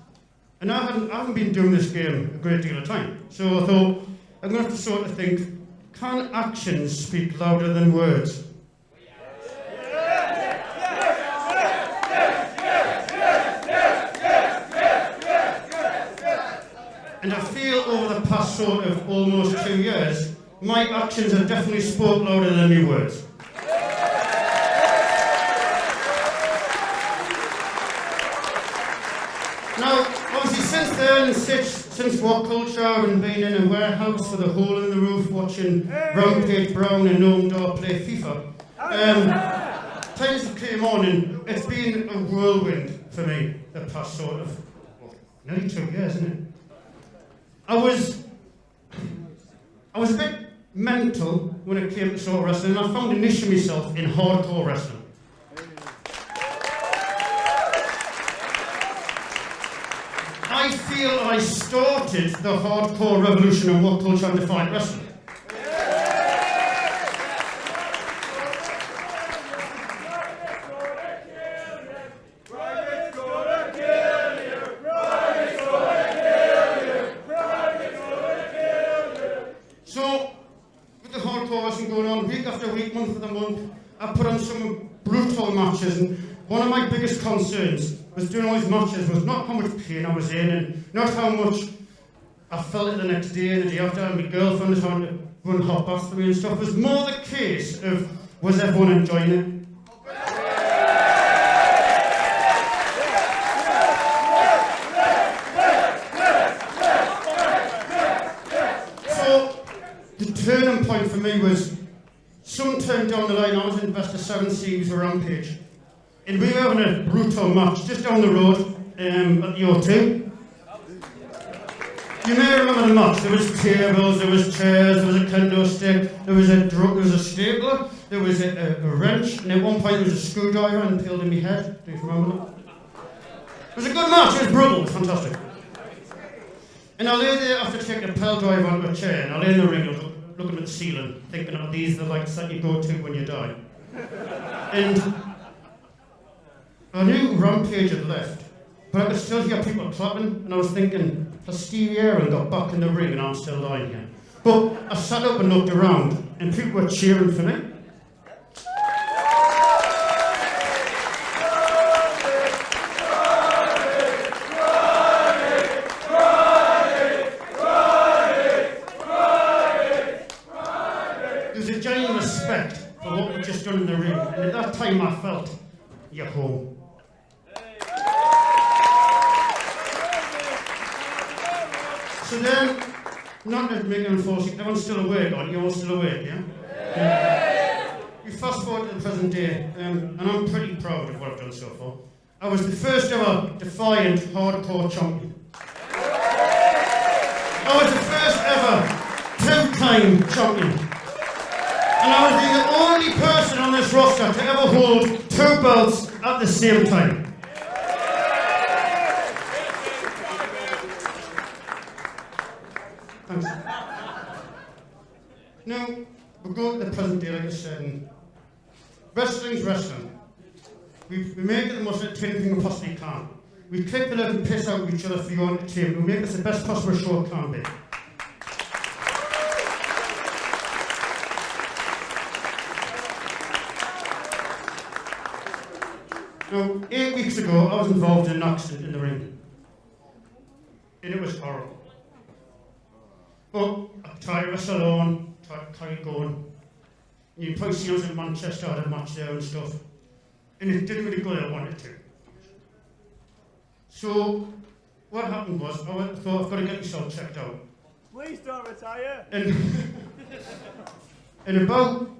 And I haven't been doing this game a great deal of time. So I thought, I'm going to have to sort of think, can actions speak louder than words? And I feel over the past sort of almost 2 years, my actions have definitely spoke louder than my words. Now, obviously since then, since What Culture and being in a warehouse with a hole in the roof watching Rampage Brown and Starr play FIFA, times have came on and it's been a whirlwind for me the past sort of, nearly 2 years, isn't it? I was a bit mental when it came to sort of wrestling, and I found a niche for myself in hardcore wrestling. I feel I started the hardcore revolution in What Culture and Defiant wrestling. So, with the hardcore wrestling going on week after week, month after month, I put on some brutal matches, and one of my biggest concerns was doing all these matches was not how much pain I was in and not how much I felt it the next day and the day after, and my girlfriend was having to run hot baths for me and stuff. It was more the case of, was everyone enjoying it? So, the turning point for me was, sometime down the line, I was in Best of 7 series with Rampage. And we were having a brutal match just down the road at the O2. You may remember the match. There was tables, there was chairs, there was a kendo stick, there was a stapler, there was a wrench, and at one point there was a screwdriver impaled in my head. Do you remember that? It was a good match. It was brutal, fantastic. And I lay there after taking a pile driver onto a chair, and I lay in the ring looking at the ceiling, thinking, oh, these are the lights that you go to when you die. And I knew Rampage had left, but I could still hear people clapping, and I was thinking, has Stevie Aaron got back in the ring and I'm still lying here? But I sat up and looked around, and people were cheering for me. There was a genuine respect for what we'd just done in the ring, and at that time I felt, you're home. So then, not to make it unfortunate, everyone's still awake, or you're all still awake, yeah? We fast forward to the present day, and I'm pretty proud of what I've done so far. I was the first ever Defiant hardcore champion. I was the first ever two-time champion. And I was the only person on this roster to ever hold 2 belts at the same time. Thanks. Now, we'll go to the present day, like I said, and wrestling's wrestling. We make it the most entertaining thing we possibly can. We kick the living piss out of each other for you on the table. We make this the best possible show it can be. Now, 8 weeks ago, I was involved in an accident in the ring. And it was horrible. But I tried to wrestle on, tried to carry going. And you probably see us in Manchester, I had a match there and stuff. And it didn't really go the way I wanted to. So, what happened was, I thought, I've got to get myself checked out. Please don't retire. And about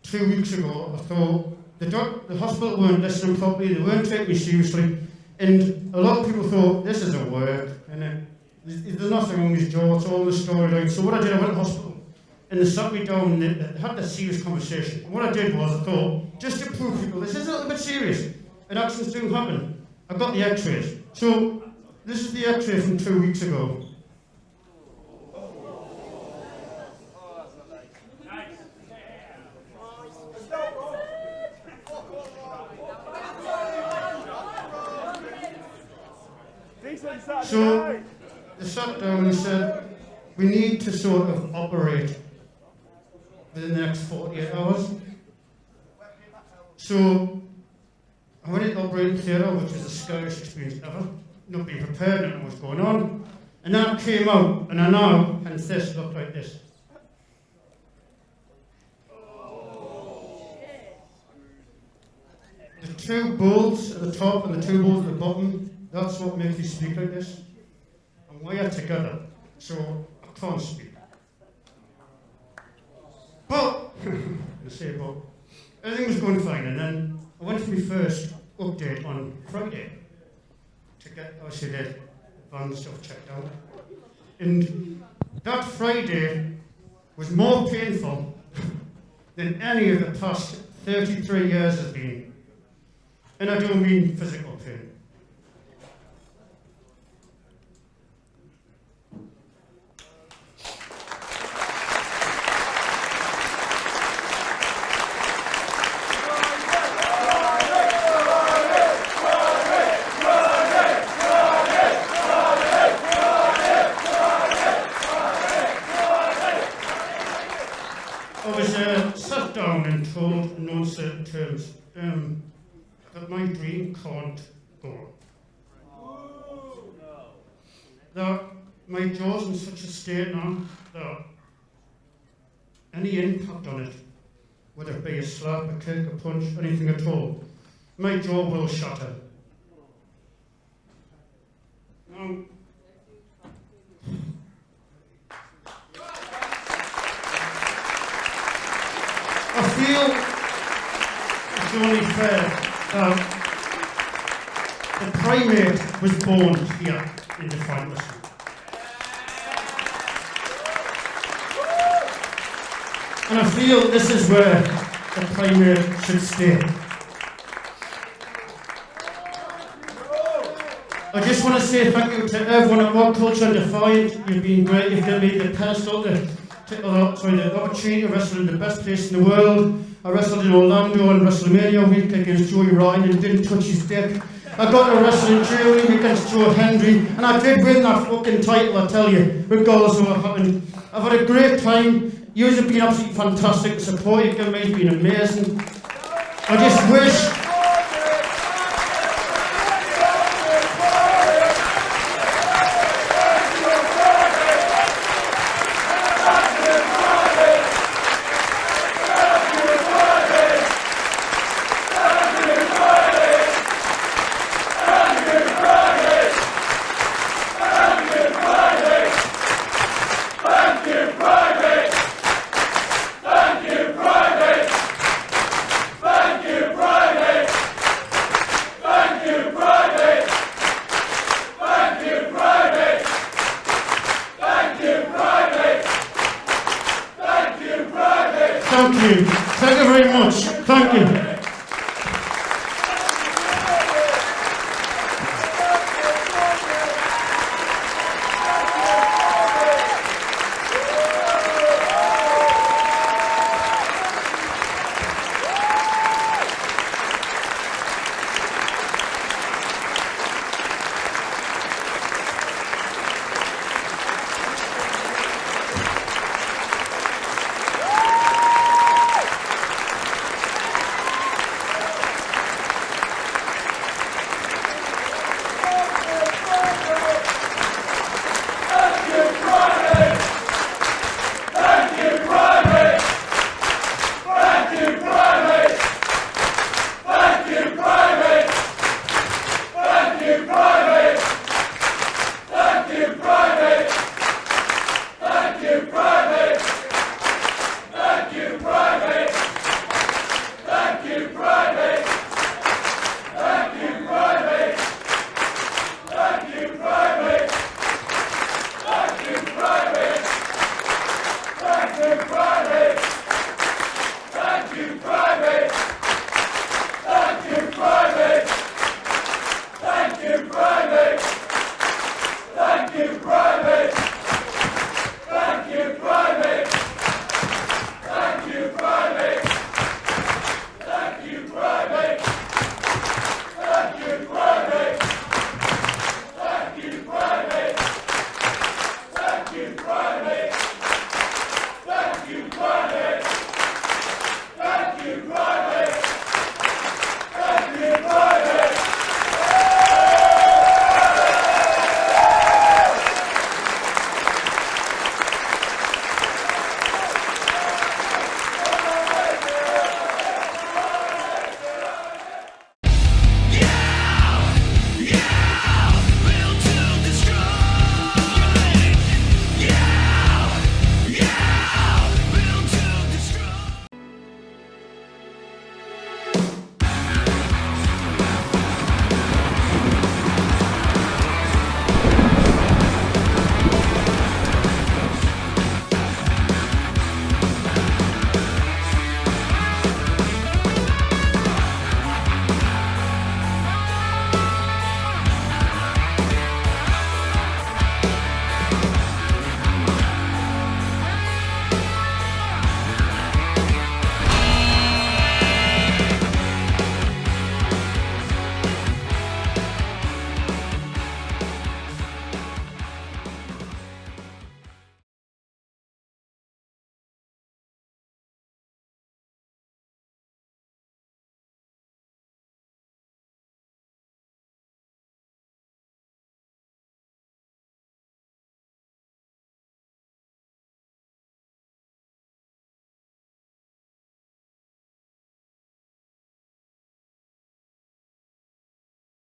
2 weeks ago, I thought, the hospital weren't listening properly, they weren't taking me seriously, and a lot of people thought, this isn't work, and there's nothing wrong with his jaw, it's all in the storyline. So what I did, I went to the hospital, and they sat me down and they had a serious conversation. And what I did was, I thought, just to prove people, this is a little bit serious, and accidents do happen. I got the x-rays. So, this is the x-ray from 2 weeks ago. So, they sat down and said, we need to sort of operate within the next 48 hours. So, I went into operating theatre, which was the scariest experience ever. Not being prepared, not knowing what's going on. And then I came out, and I now, and this looked like this. The 2 bolts at the top and the 2 bolts at the bottom, that's what makes me speak like this. I'm wired together, so I can't speak. But, everything was going fine, and then I went for my first update on Friday to get, obviously, the van stuff checked out. And that Friday was more painful than any of the past 33 years has been. And I don't mean physical pain. Sat down and told in no certain terms that my dream can't Go on. My jaw's in such a state now that any impact on it, whether it be a slap, a kick, a punch, anything at all, my jaw will shatter. I feel it's only fair that the primate was born here in Defiant Wrestling. And I feel this is where the primate should stay. I just want to say thank you to everyone at What Culture and Defiant. You've been great. You've given me the pedestal the opportunity to wrestle in the best place in the world. I wrestled in Orlando on WrestleMania week against Joey Ryan and didn't touch his dick. I got to wrestle in Germany week against Joe Hendry, and I did win that fucking title, I tell you, regardless of what happened. I've had a great time. You have been absolutely fantastic. The support you've given me has been amazing. I just wish. Thank you very much. Thank you.